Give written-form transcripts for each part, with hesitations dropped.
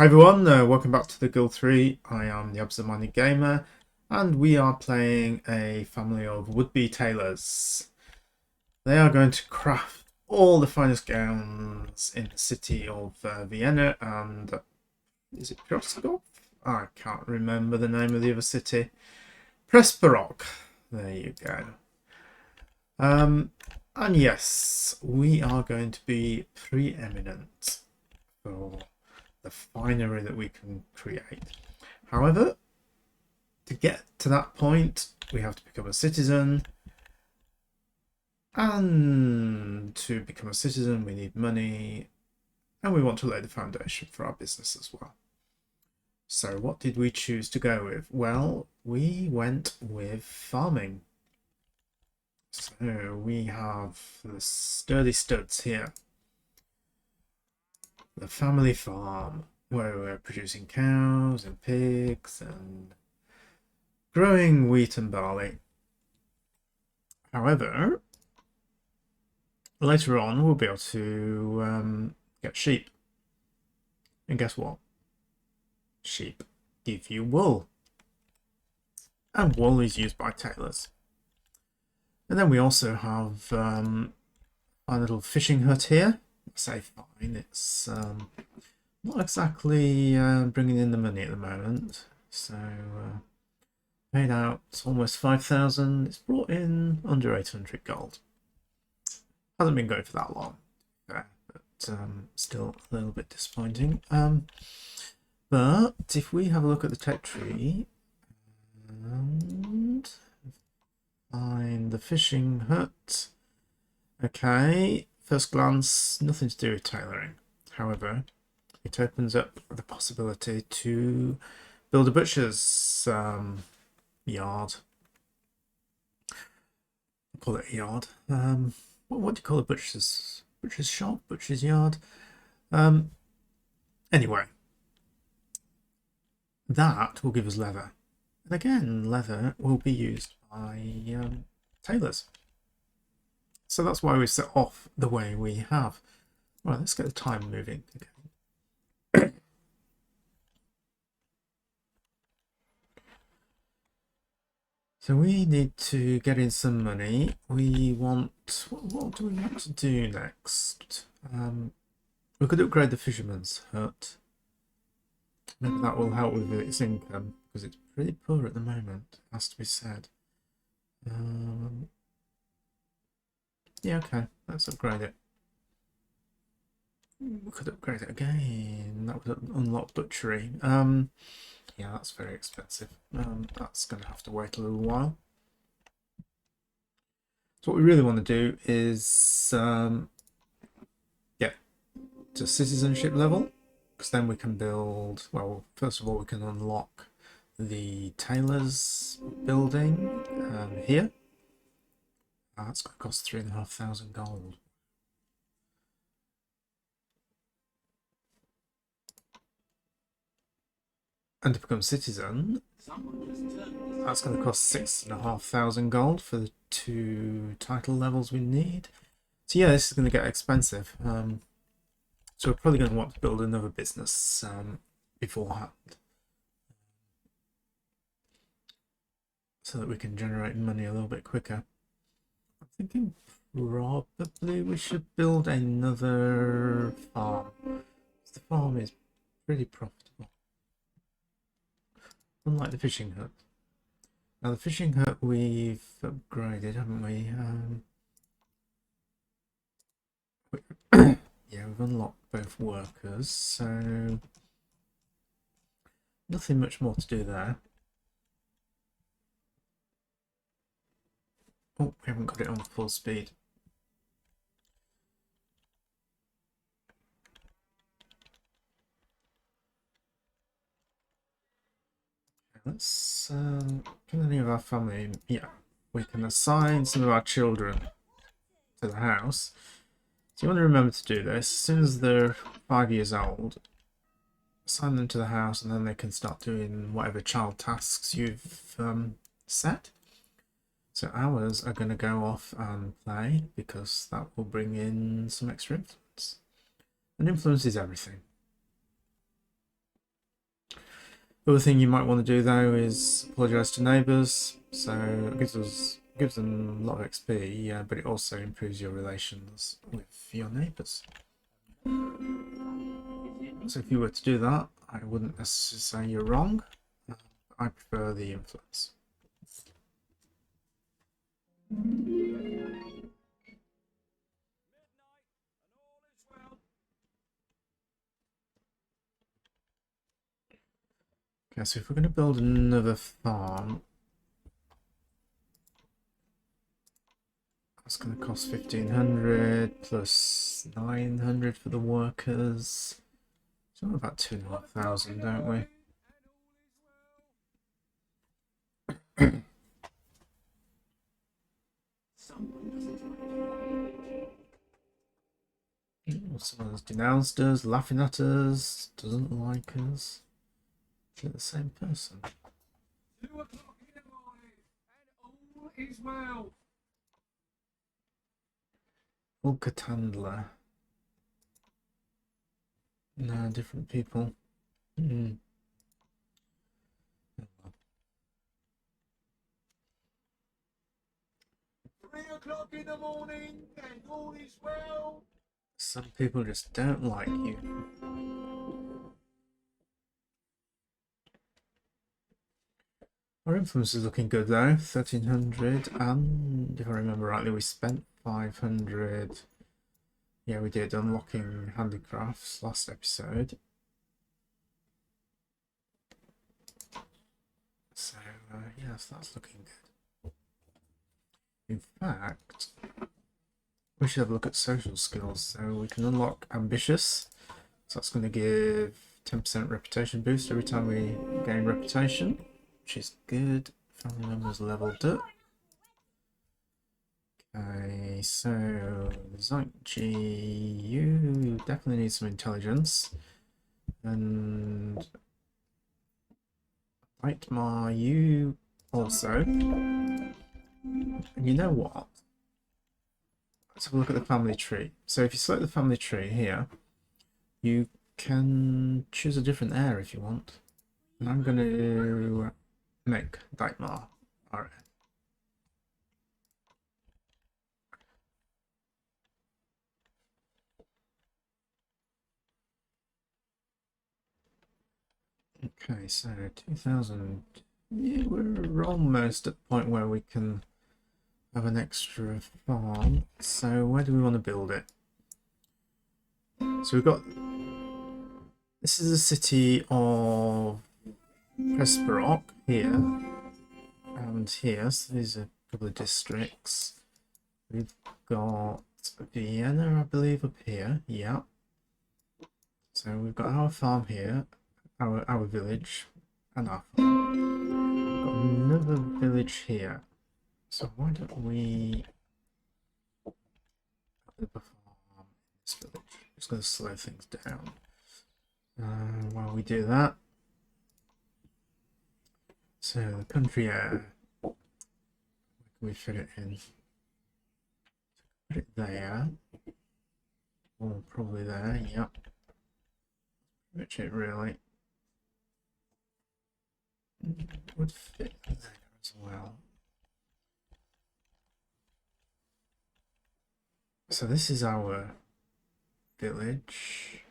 Hi everyone, welcome back to the Guild 3. I am the Absent-Minded Gamer, and we are playing a family of would-be tailors. They are going to craft all the finest gowns in the city of Vienna and... is it Presporok? I can't remember the name of the other city. Presporok. There you go. And yes, we are going to be preeminent for the finery that we can create. However, to get to that point, we have to become a citizen. And to become a citizen, we need money. And we want to lay the foundation for our business as well. So what did we choose to go with? Well, we went with farming. So we have the sturdy studs here. The family farm, where we're producing cows and pigs and growing wheat and barley. However, later on we'll be able to get sheep. And guess what? Sheep give you wool. And wool is used by tailors. And then we also have our little fishing hut here. I say fine, it's not exactly bringing in the money at the moment. So paid out almost 5,000. It's brought in under 800 gold. Hasn't been going for that long, but still a little bit disappointing. But if we have a look at the tech tree and find the fishing hut, okay, first glance, nothing to do with tailoring. However, it opens up the possibility to build a butcher's yard. I'll call it a yard. What do you call a butcher's shop? Butcher's yard? Anyway, that will give us leather. And again, leather will be used by tailors. So that's why we set off the way we have. Right, let's get the time moving. Okay. So we need to get in some money. We want... What do we want to do next? We could upgrade the fisherman's hut. Maybe that will help with its income, because it's pretty poor at the moment, has to be said. Yeah, okay, let's upgrade it. We could upgrade it again. That would unlock butchery. Yeah, that's very expensive. That's going to have to wait a little while. So what we really want to do is get to citizenship level, because then we can build, well, first of all, we can unlock the tailor's building here. That's going to cost 3,500 gold. And to become citizen, that's going to cost 6,500 gold for the 2 title levels we need. So yeah, this is going to get expensive. So we're probably going to want to build another business beforehand, so that we can generate money a little bit quicker. I'm thinking probably we should build another farm. The farm is pretty profitable, unlike the fishing hut. Now the fishing hut we've upgraded, haven't we? Yeah, we've unlocked both workers, so nothing much more to do there. Oh, we haven't got it on full speed. Let's can any of our family, yeah, we can assign some of our children to the house. So you want to remember to do this as soon as they're 5 years old. Assign them to the house, and then they can start doing whatever child tasks you've set. So ours are going to go off and play, because that will bring in some extra influence. And influence is everything. The other thing you might want to do though is apologise to neighbours. So it gives them a lot of XP, yeah, but it also improves your relations with your neighbours. So if you were to do that, I wouldn't necessarily say you're wrong. I prefer the influence. Okay, so if we're going to build another farm, that's going to cost 1,500 plus 900 for the workers. So about 2,500, don't we? Someone's denounced us, laughing at us, doesn't like us. They're the same person. 2 o'clock in the morning, and all is well. Ulkatandler. No, different people. 3 o'clock in the morning, and all is well. Some people just don't like you. Our influence is looking good though, 1,300, and if I remember rightly, we spent 500. Yeah, we did, unlocking handicrafts last episode. So, yes, that's looking good. In fact, we should have a look at social skills. So we can unlock ambitious. So that's going to give 10% reputation boost every time we gain reputation, which is good. Family members leveled up. Okay, so Zonkji, you definitely need some intelligence. And Nightmar, you also. And you know what? Let's have a look at the family tree. So if you select the family tree here, you can choose a different heir if you want. And I'm going to make Nightmar our heir. Okay, so 2,000. Yeah, we're almost at the point where we can have an extra farm. So where do we want to build it? So we've got... This is the city of Presporok here. And here, so these are a couple of districts. We've got Vienna, I believe, up here. Yeah. So we've got our farm here, our village, and our farm. We've got another village here. So why don't we put a farm in this village? Just going to slow things down. While we do that, so the country air, where can we fit it in? Put it there, or probably there. Yep. Which it really would fit there as well. So this is our village.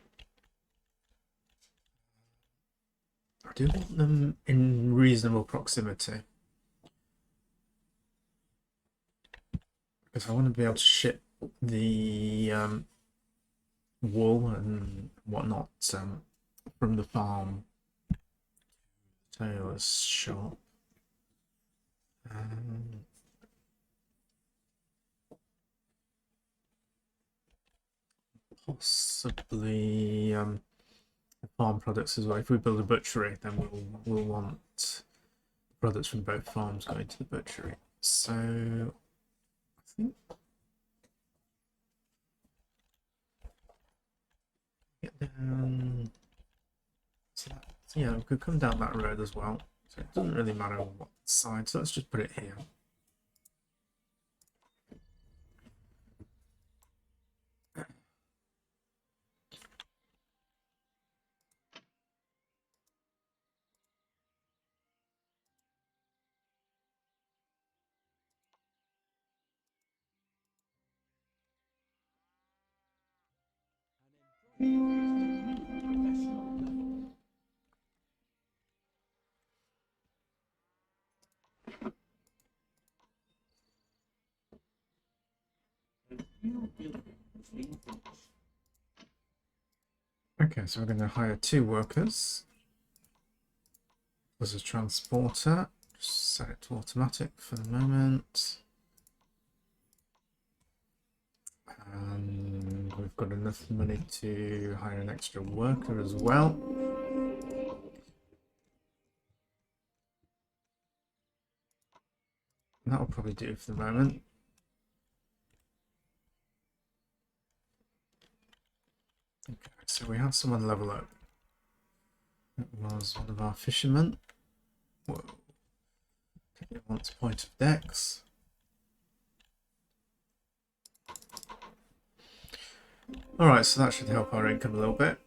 I do want them in reasonable proximity, because I want to be able to ship the wool and whatnot from the farm to the tailor's shop. Possibly farm products as well. If we build a butchery, then we'll want products from both farms going to the butchery. So I think get down. So yeah, we could come down that road as well. So it doesn't really matter what side. So let's just put it here. Okay, so we're going to hire 2 workers. There's a transporter. Just set it to automatic for the moment. And we've got enough money to hire an extra worker as well. That'll probably do for the moment. Okay, so we have someone level up. It was one of our fishermen. Whoa. It wants point of dex. Alright, so that should help our income a little bit.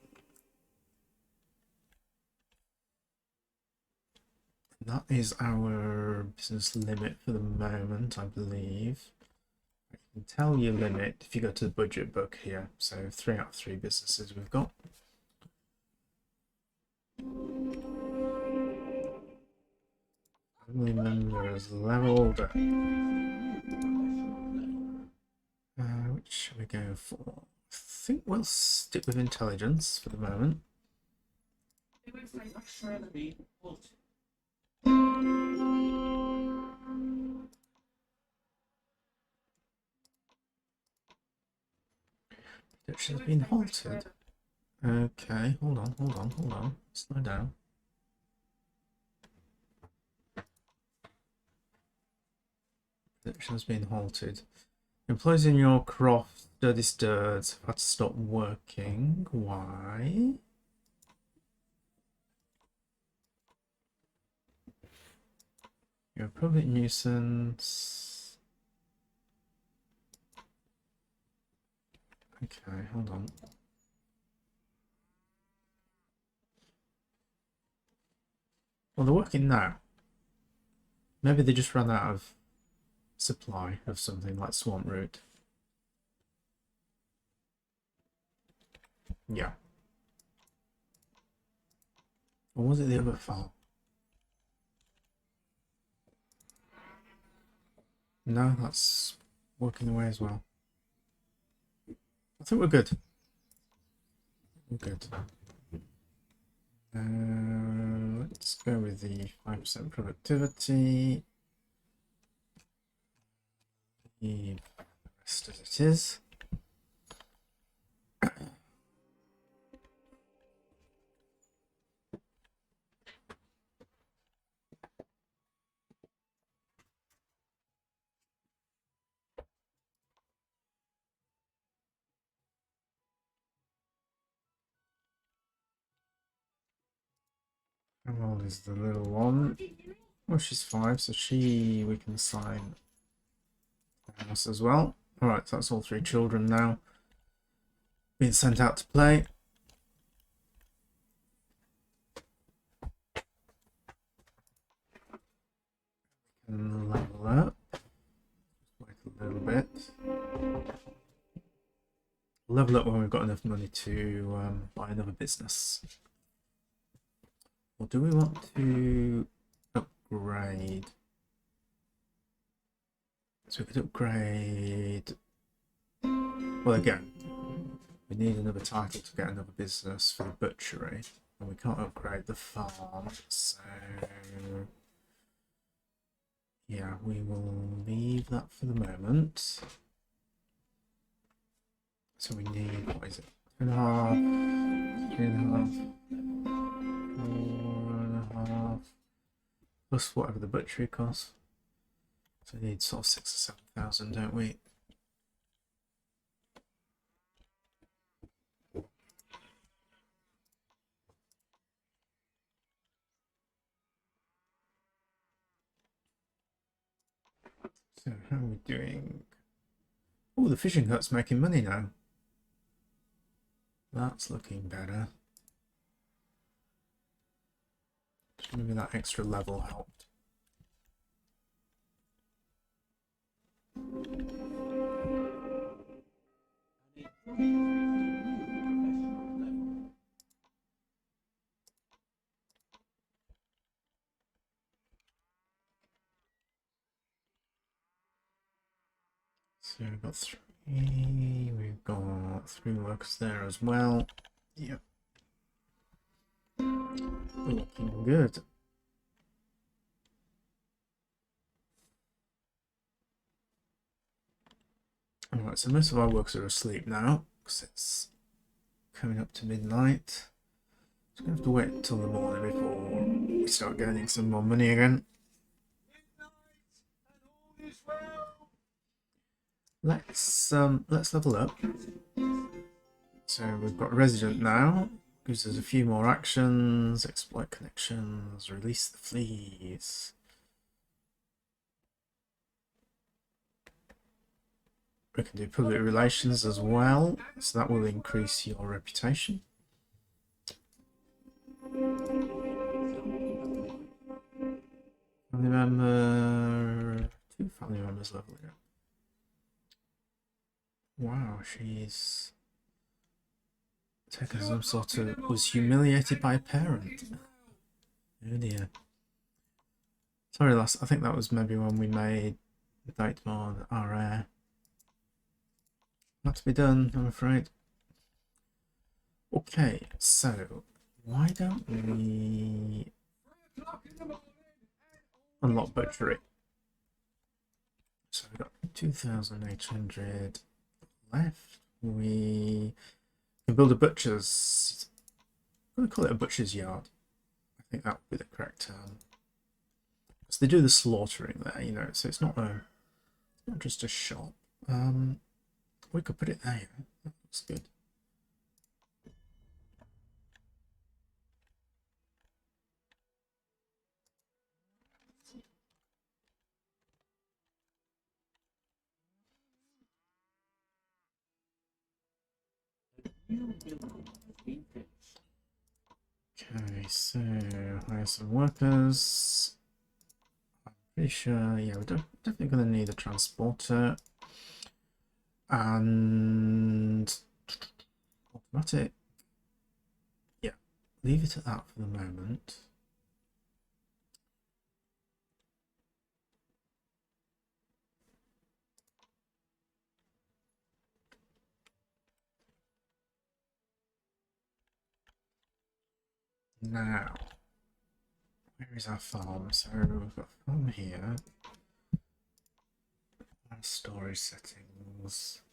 That is our business limit for the moment, I believe. I can tell you limit if you go to the budget book here. So 3 out of 3 businesses we've got. Family member is leveled up. Which should we go for? I think we'll stick with intelligence for the moment. Production's been halted. Okay, hold on. Slow down. Production's been halted. Employees in your croft, dirty stirds, have had to stop working. Why? You're a public nuisance. Okay, hold on. Well, they're working now. Maybe they just ran out of supply of something like swamp root. Yeah. Or was it the other farm? No, that's working away as well. I think we're good. We're good. Let's go with the 5% productivity. Leave the rest as it is. How old is the little one? Oh, she's 5, so we can assign the house as well. Alright, so that's all 3 children now. Being sent out to play. And level up. Wait a little bit. Level up when we've got enough money to buy another business. Or do we want to upgrade? So we could upgrade. Well, again, we need another title to get another business for the butchery, and we can't upgrade the farm. So yeah, we will leave that for the moment. So we need, what is it? 2.5, 3.5, 4.5, plus whatever the butchery costs. So we need sort of 6,000 or 7,000, don't we? So how are we doing? Oh, the fishing hut's making money now. That's looking better. Maybe that extra level helped. So we've got 3. We've got 3 workers there as well. Yep. Looking good. Alright, so most of our workers are asleep now because it's coming up to midnight. So we're going to have to wait until the morning before we start gaining some more money again. Let's level up. So we've got resident now. Gives us a few more actions. Exploit connections. Release the fleas. We can do public relations as well, so that will increase your reputation. Family member, 2 family members leveling up. Wow, she's taken some sort of, was humiliated by a parent. Oh dear. Sorry, lass. I think that was maybe when we made Datemon our heir. Not to be done, I'm afraid. Okay, so why don't we unlock butchery? So we've got 2,800 left. We can build a butcher's. I'm going to call it a butcher's yard. I think that would be the correct term. Because they do the slaughtering there, you know, so it's not just a shop. We could put it there. That looks good. Okay, so hire some workers. I'm pretty sure, yeah, we're definitely going to need a transporter. And automatic. Yeah, leave it at that for the moment. Now, where is our farm? So we've got a farm here. Our storage settings.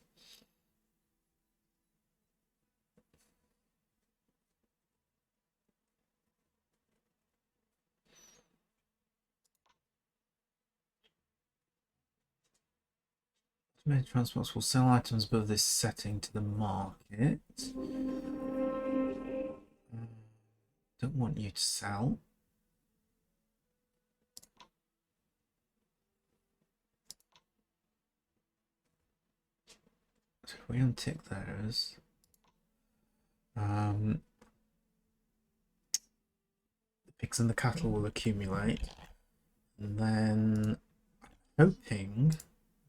Automated transports will sell items above this setting to the market. Don't want you to sell. So if we untick those, the pigs and the cattle will accumulate, and then I'm hoping,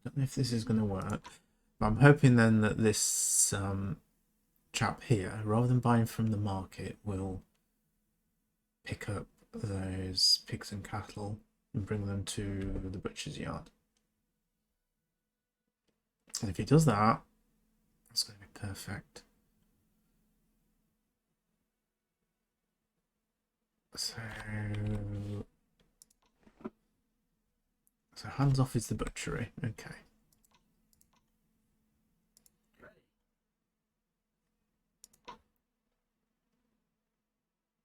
I don't know if this is going to work, but I'm hoping then that this chap here, rather than buying from the market, will pick up those pigs and cattle and bring them to the butcher's yard. And if he does that, that's going to be perfect. So hands off is the butchery. Okay.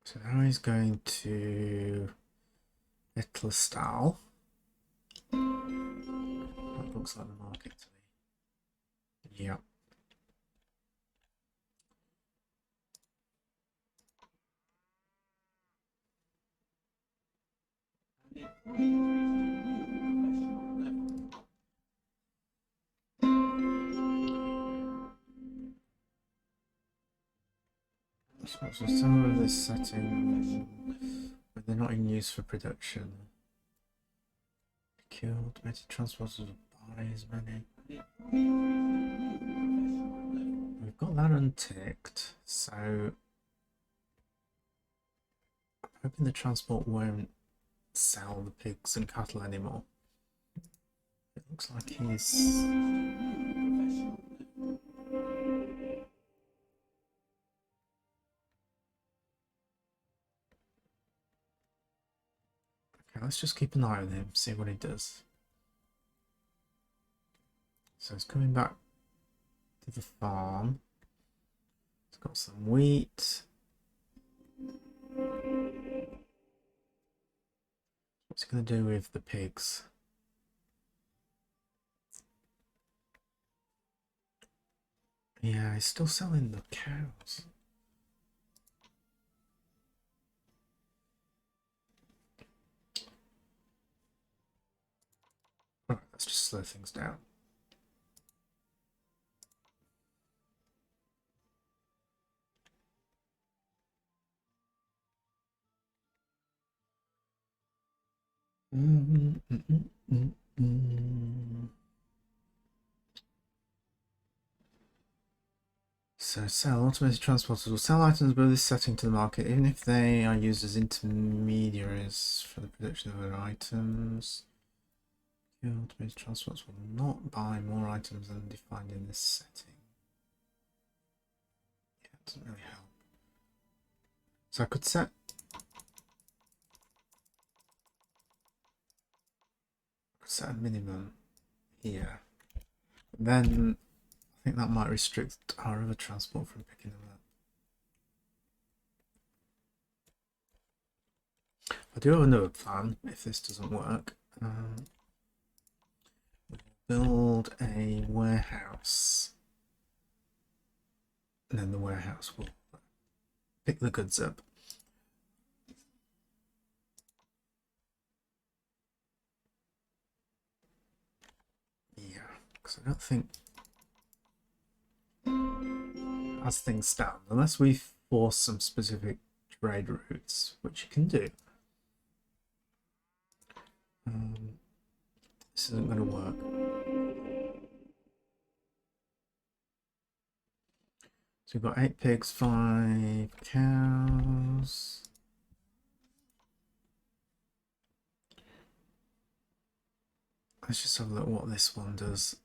So now he's going to Etlestal. That looks like the market to me. Yeah. So some of this setting, but they're not in use for production. Procure automated transporters will buy as many. We've got that unticked, so I'm hoping the transport won't sell the pigs and cattle anymore. It Looks like he's... Okay, let's just keep an eye on him, see what he does. So he's coming back to the farm. He's got some wheat. What's he going to do with the pigs? Yeah, he's still selling the cows. Alright, let's just slow things down. So sell automated transporters will sell items below this setting to the market, even if they are used as intermediaries for the production of other items. Automated transporters will not buy more items than defined in this setting. Yeah, it doesn't really help. So I could set a minimum here. Then I think that might restrict our other transport from picking them up. I do have another plan if this doesn't work. Build a warehouse, and then the warehouse will pick the goods up. Yeah, because I don't think, as things stand, unless we force some specific trade routes, which you can do, this isn't going to work. So we've got 8 pigs, 5 cows. Let's just have a look what this one does.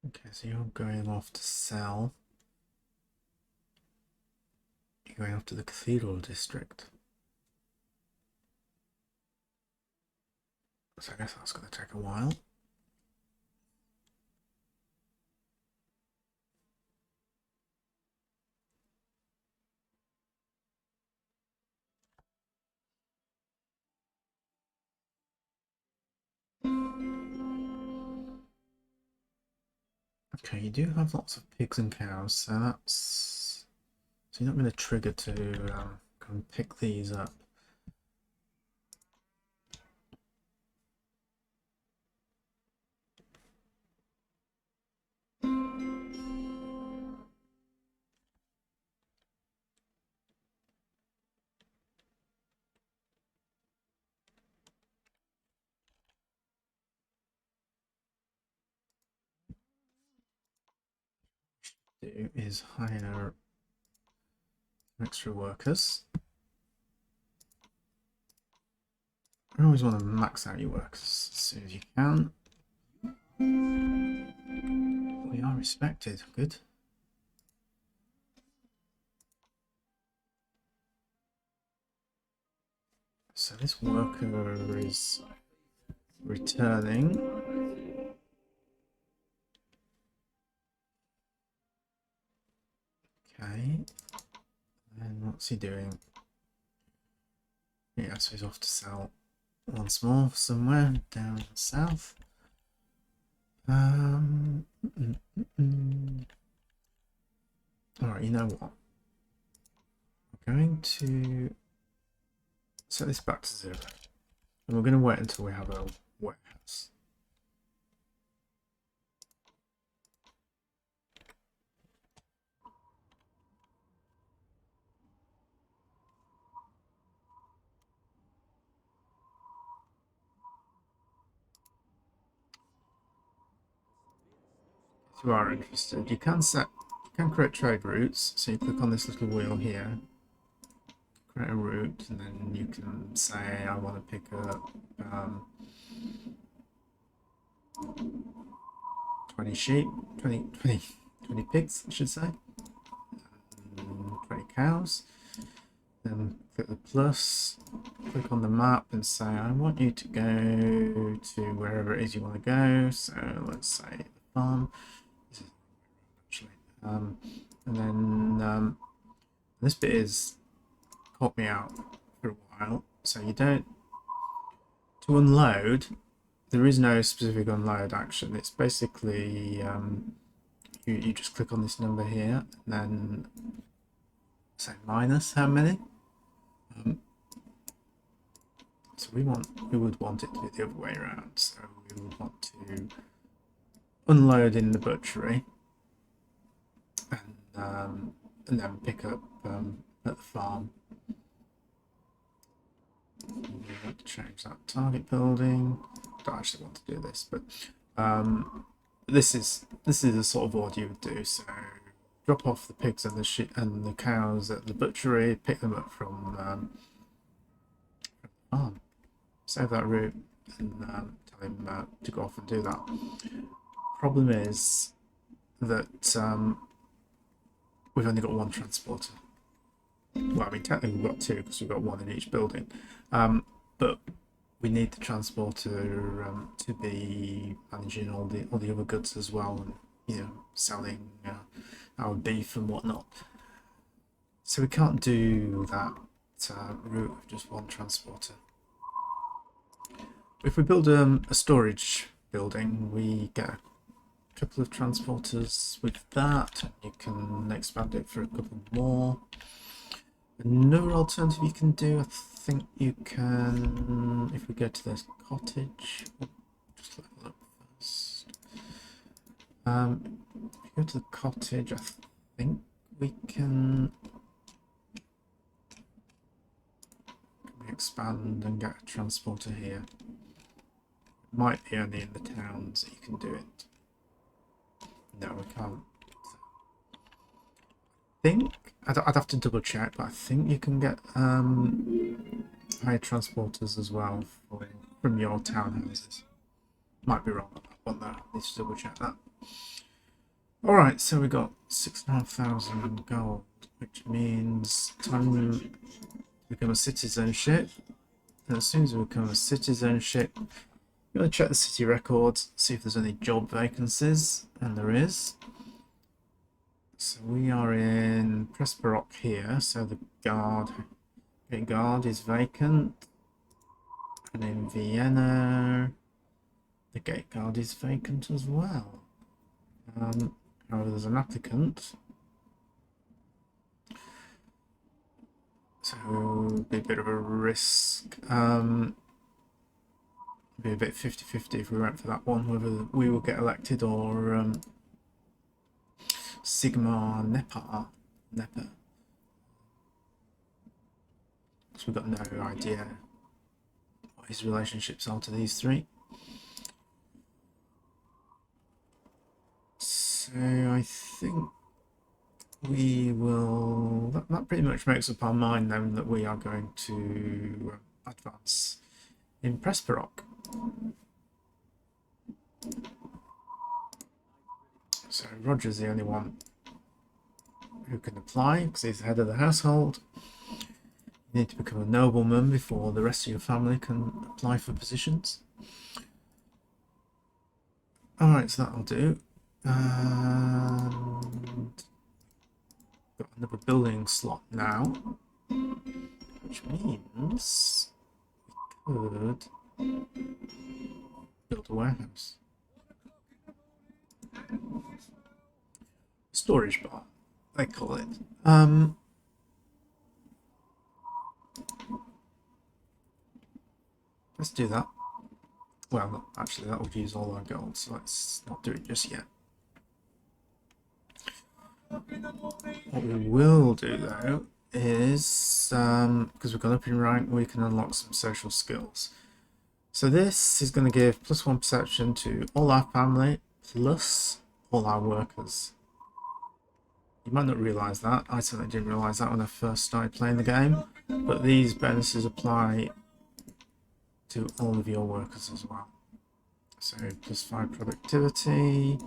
Okay, so you're going off to sell. You're going off to the cathedral district. So I guess that's going to take a while. Okay, you do have lots of pigs and cows, so that's... So you're not going to trigger to go and pick these up. Do is hire extra workers. You always want to max out your workers as soon as you can. We are respected, good. So this worker is returning. Okay. And what's he doing? Yeah, so he's off to sell once more somewhere down south. Alright, you know what? I'm going to set this back to 0. And we're going to wait until we have a warehouse. if you are interested, you can create trade routes. So you click on this little wheel here, create a route, and then you can say I want to pick up 20 sheep, 20 pigs, I should say, and 20 cows. Then click the plus, click on the map and say I want you to go to wherever it is you want to go. So let's say the farm. This is actually, and then this bit is caught me out for a while. So you don't, to unload, there is no specific unload action. It's basically you just click on this number here and then say minus how many. So we would want it to be the other way around. So we would want to unload in the butchery and then pick up at the farm. We want to change that target building. I don't actually want to do this, but this is the sort of order you would do. So drop off the pigs and the sheep and the cows at the butchery, pick them up from the farm. Save that route and tell him to go off and do that. Problem is that we've only got one transporter. Well, I mean, technically we've got two because we've got one in each building. But we need the transporter to be managing all the other goods as well, and you know, selling our beef and whatnot. So we can't do that route with just one transporter. If we build a storage building, we get a couple of transporters with that, and you can expand it for a couple more. Another alternative you can do, I think you can, if we go to this cottage, just level up first. If you go to the cottage, I think we can expand and get a transporter here. Might be only in the towns that you can do it. No, we can't. I think I'd have to double check, but I think you can get higher transporters as well from your townhouses. Might be wrong on that one though. I need to double check that. All right, so we got 6,500 gold, which means time to become a citizenship. And as soon as we become a citizenship, we're going to check the city records, see if there's any job vacancies, and there is. So we are in Presporok here, so the gate guard is vacant. And in Vienna, the gate guard is vacant as well. However, there's an applicant. So it'd be a bit of a risk. Be a bit 50-50 if we went for that one, whether we will get elected or Sigma Nepa. So we've got no idea what his relationships are to these three. So I think we will, that pretty much makes up our mind then that we are going to advance in Presporok. So Roger's the only one who can apply because he's the head of the household. You need to become a nobleman before the rest of your family can apply for positions. Alright, so that'll do. And got another building slot now, which means we could build a warehouse. Storage bar, they call it. Let's do that. Well, not, actually, that would use all our gold, so let's not do it just yet. What we will do though is, because we've gone up in rank, we can unlock some social skills. So this is going to give +1 perception to all our family, plus all our workers. You might not realise that. I certainly didn't realise that when I first started playing the game. But these bonuses apply to all of your workers as well. So +5 productivity,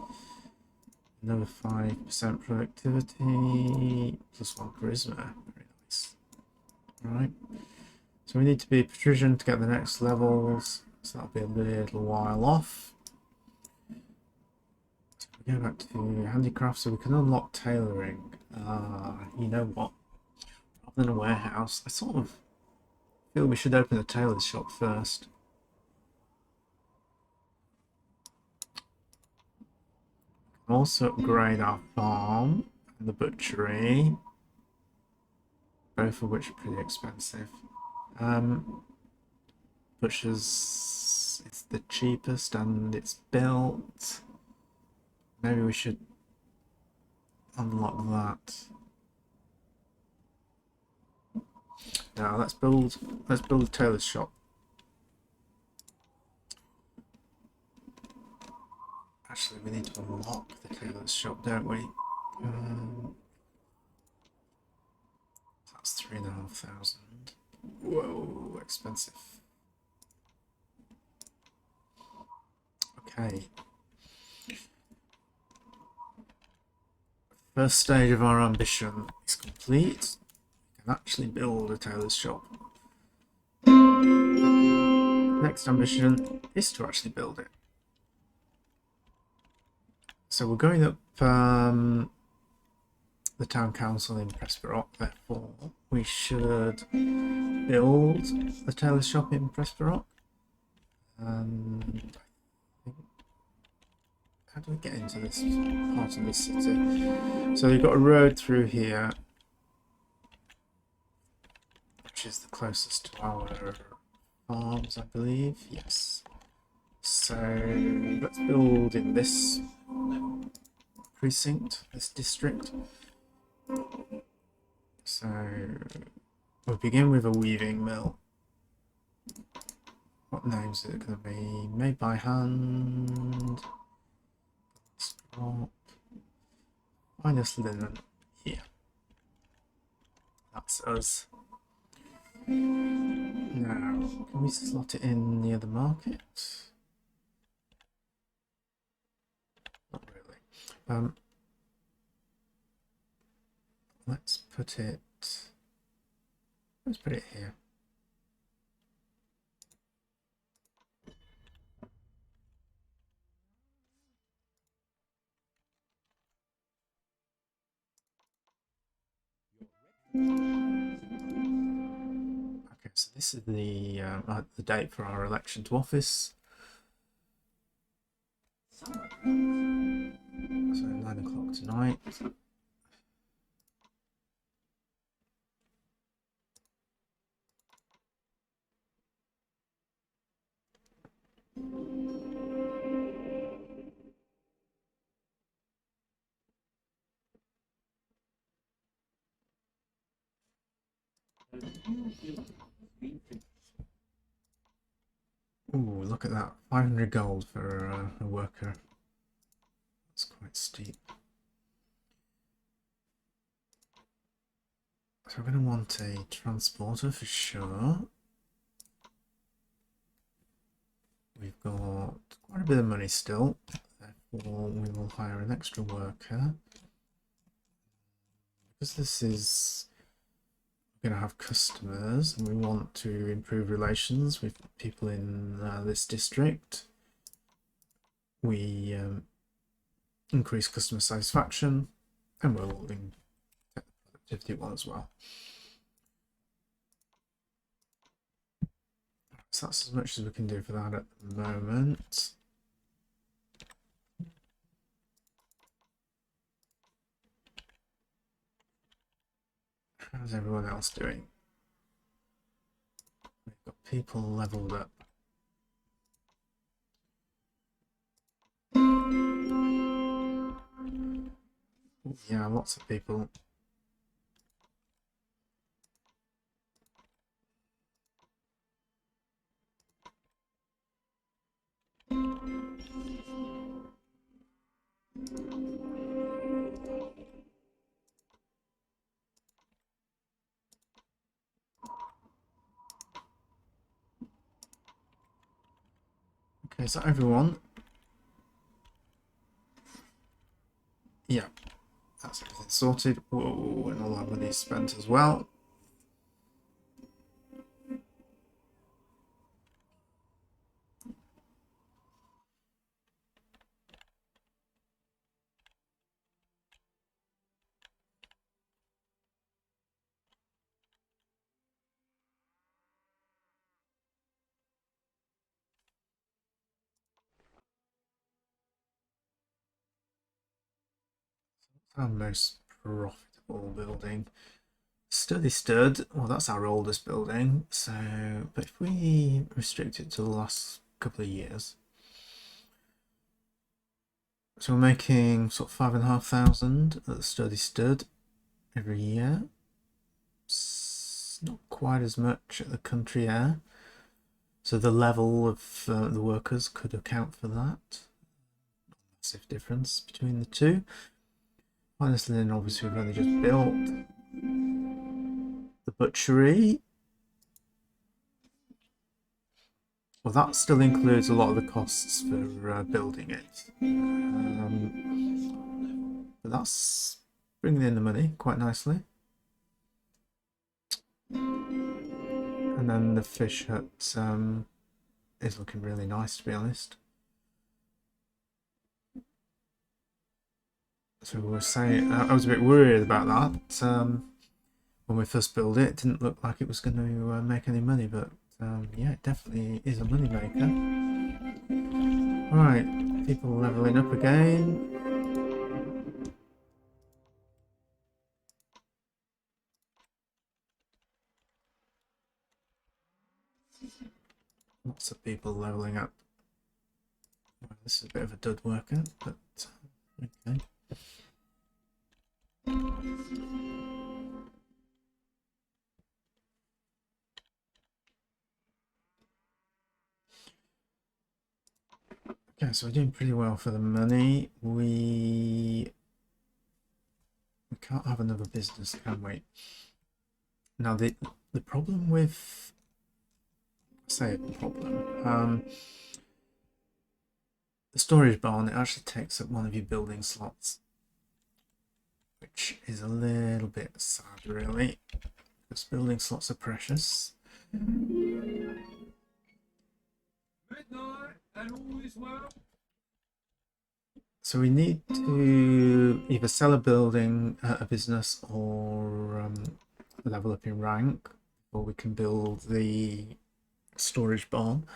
another 5% productivity, +1 charisma. Very nice. Right. So we need to be patrician to get the next levels. So that'll be a little while off. So we go back to handicraft so we can unlock tailoring. You know what? Rather than a warehouse, I sort of feel we should open a tailor's shop first. Also upgrade our farm and the butchery, both of which are pretty expensive. Butcher's, it's the cheapest and it's built. Maybe we should unlock that. Now let's build a tailor's shop. Actually, we need to unlock the tailor's shop, don't we? That's 3,500. Whoa, expensive. Okay. First stage of our ambition is complete. We can actually build a tailor's shop. Next ambition is to actually build it. So we're going up the town council in Presporok, therefore we should build a tailor shop in Presporok. And how do we get into this part of the city? So you've got a road through here, which is the closest to our farms, I believe. Yes. So let's build in this precinct, this district. So we'll begin with a weaving mill. What names is it going to be? Made by hand. Stop. Minus linen. Here. That's us. Now, can we slot it in near the market? Not really. Let's put it here. Okay, so this is the date for our election to office. So 9 o'clock tonight. Ooh, look at that. 500 gold for a worker. That's quite steep. So we're going to want a transporter for sure. We've got quite a bit of money still. Therefore, we will hire an extra worker. Because this is going to have customers and we want to improve relations with people in this district, we increase customer satisfaction and we'll get the productivity one as well. So that's as much as we can do for that at the moment. How's everyone else doing? We've got people leveled up. Yeah, lots of people. Okay, is that everyone? Yeah, that's everything sorted. Whoa, and all our money is spent as well. Our most profitable building. Sturdy Stud, well, that's our oldest building. So, but if we restrict it to the last couple of years, so we're making sort of 5,500 at the Sturdy Stud every year. It's not quite as much at the Country Air. So the level of the workers could account for that. Massive difference between the two. Finest Linen, obviously, we've only just built. The butchery. Well, that still includes a lot of the costs for building it. But that's bringing in the money quite nicely. And then the fish hut is looking really nice, to be honest. So we were saying, I was a bit worried about that when we first built it. It didn't look like it was going to make any money, but yeah, it definitely is a money maker. Right, people leveling up again. Lots of people leveling up. Well, this is a bit of a dud worker, but okay. Okay, so we're doing pretty well for the money. We can't have another business, can we? Now the problem with, say a problem, the storage barn, it actually takes up one of your building slots, which is a little bit sad, really, because building slots are precious. Midnight and all is well. So we need to either sell a building, a business, or level up in rank, or we can build the storage barn.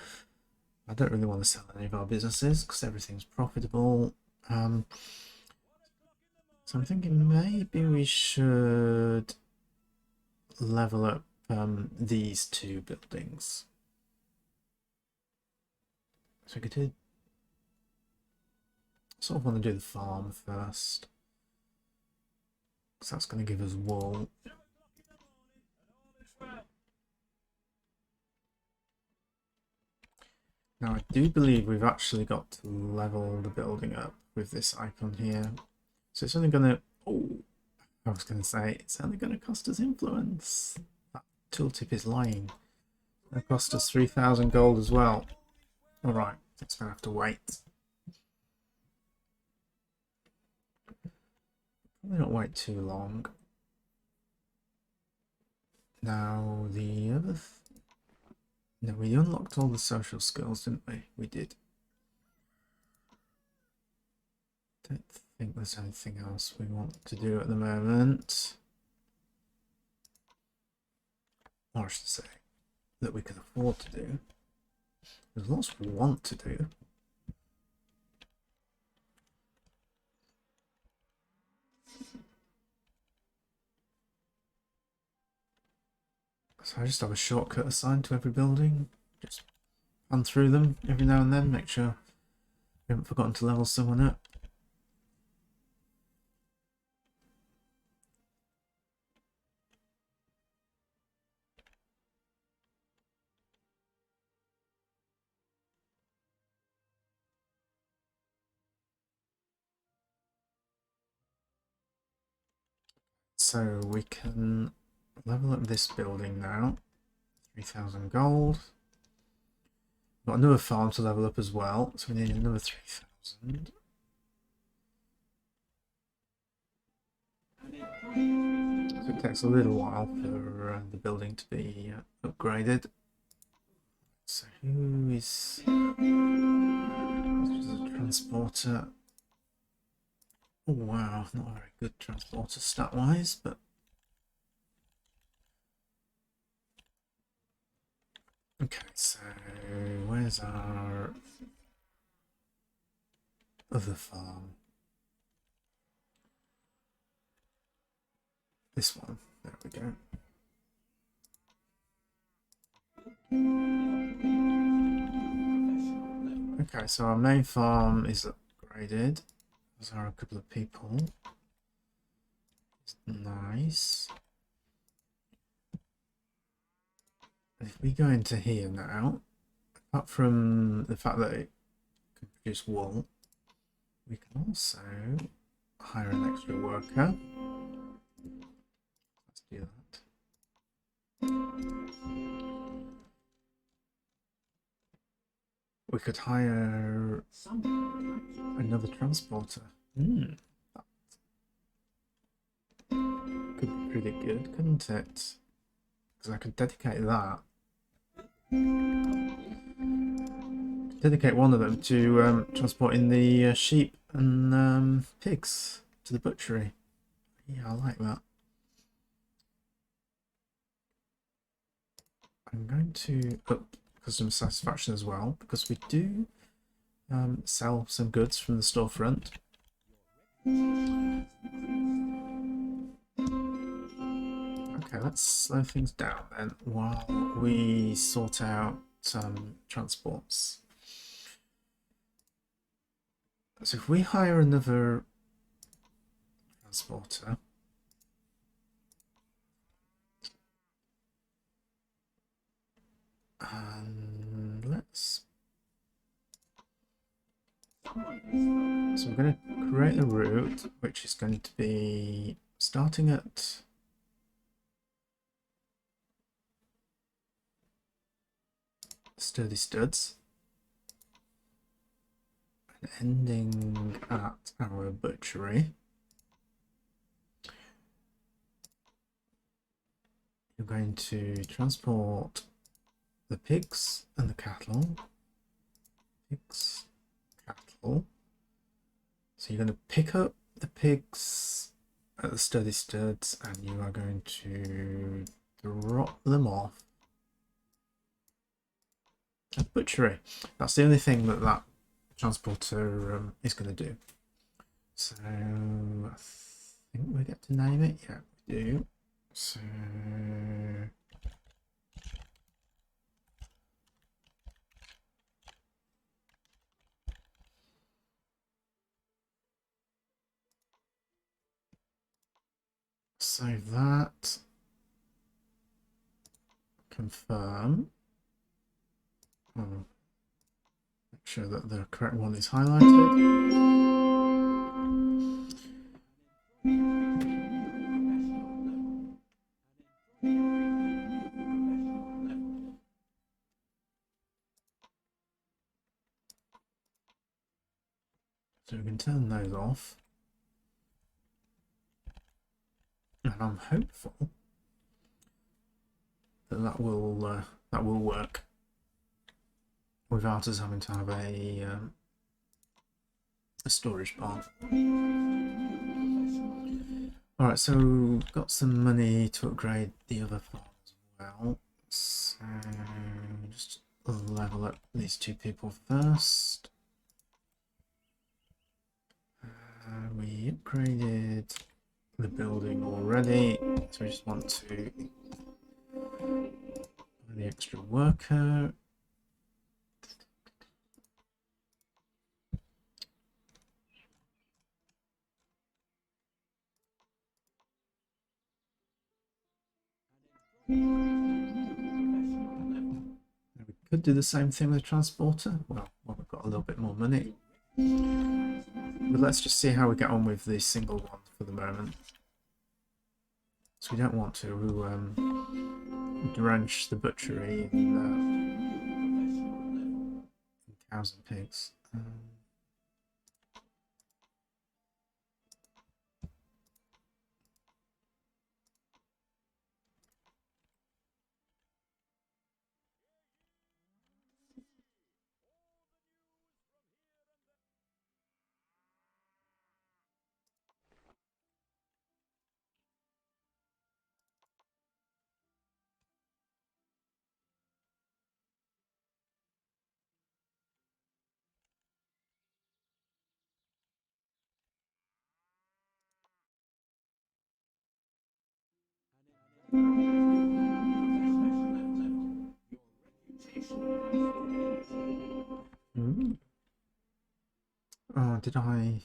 I don't really want to sell any of our businesses because everything's profitable. So I'm thinking maybe we should level up these two buildings. So we could do, sort of want to do the farm first, because that's going to give us wool. Now I do believe we've actually got to level the building up with this icon here. So it's only going to, oh, I was going to say, it's only going to cost us influence. That tooltip is lying. It cost us 3,000 gold as well. Alright, it's going to have to wait. Probably not wait too long. Now the other... No, we unlocked all the social skills, didn't we? We did. Don't think there's anything else we want to do at the moment. Or I should say, that we can afford to do. There's lots we want to do. So I just have a shortcut assigned to every building. Just run through them every now and then, make sure we haven't forgotten to level someone up. So we can level up this building now. 3,000 gold. Got another farm to level up as well, so we need another 3,000. So it takes a little while for the building to be upgraded. So who is a transporter? Oh wow, not a very good transporter stat-wise, but okay, so where's our other farm? This one. There we go. Okay, so our main farm is upgraded. Those are a couple of people. It's nice. If we go into here now, apart from the fact that it can produce wool, we can also hire an extra worker. Let's do that. We could hire another transporter. That could be pretty good, couldn't it? Because I could dedicate that. Dedicate one of them to transporting the sheep and pigs to the butchery. Yeah, I like that. I'm going to up customer satisfaction as well, because we do sell some goods from the storefront. Okay, let's slow things down then while we sort out transports. So if we hire another transporter, and let's... So we're going to create a route which is going to be starting at Sturdy Studs and ending at our butchery. You're going to transport the pigs and the cattle. Pigs, cattle. So you're going to pick up the pigs at the Sturdy Studs and you are going to drop them off at the butchery. That's the only thing that that transporter is going to do. So I think we get to name it. Yeah, we do. So save that. Confirm. Make sure that the correct one is highlighted. So we can turn those off. And I'm hopeful that that will work without us having to have a storage barn. All right, so got some money to upgrade the other farm as well. So just level up these two people first. We upgraded the building already, so we just want to buy the extra worker. We could do the same thing with the transporter. Well, we've got a little bit more money. But let's just see how we get on with the single one for the moment. So we don't want to drench the butchery in cows and pigs. Oh, did I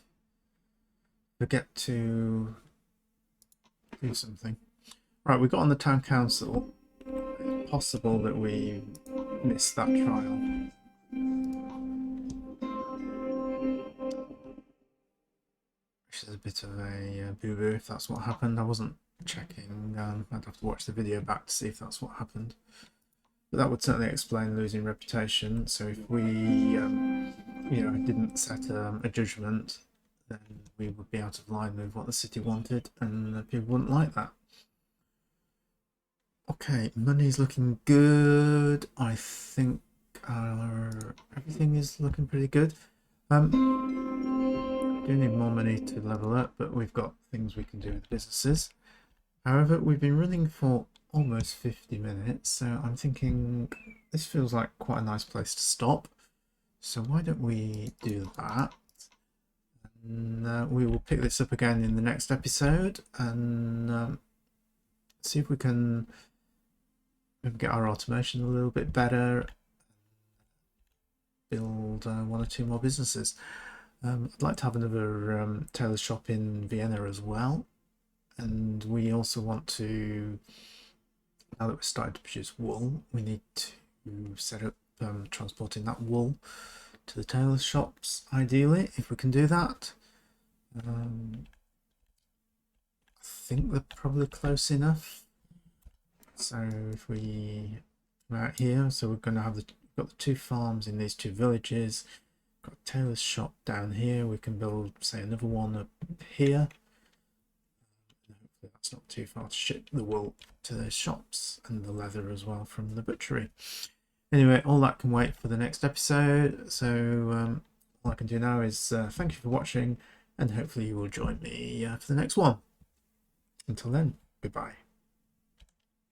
forget to do something? Right, we got on the town council. It's possible that we missed that trial. Which is a bit of a boo-boo if that's what happened. I wasn't checking. I'd have to watch the video back to see if that's what happened. But that would certainly explain losing reputation. So if we, didn't set a judgment, then we would be out of line with what the city wanted, and people wouldn't like that. Okay, money's looking good. I think everything is looking pretty good. Do need more money to level up, but we've got things we can do with businesses. However, we've been running for almost 50 minutes, so I'm thinking this feels like quite a nice place to stop. So why don't we do that? And we will pick this up again in the next episode and see if we can get our automation a little bit better, build one or two more businesses. I'd like to have another tailor shop in Vienna as well, and we also want to, now that we're starting to produce wool, we need to set up transporting that wool to the tailor shops, ideally, if we can do that. I think they're probably close enough. So if we come out here, so we're going to have got the two farms in these two villages. Got a tailor's shop down here. We can build, say, another one up here. Hopefully that's not too far to ship the wool to those shops, and the leather as well from the butchery. Anyway, all that can wait for the next episode. So all I can do now is thank you for watching, and hopefully you will join me for the next one. Until then, goodbye.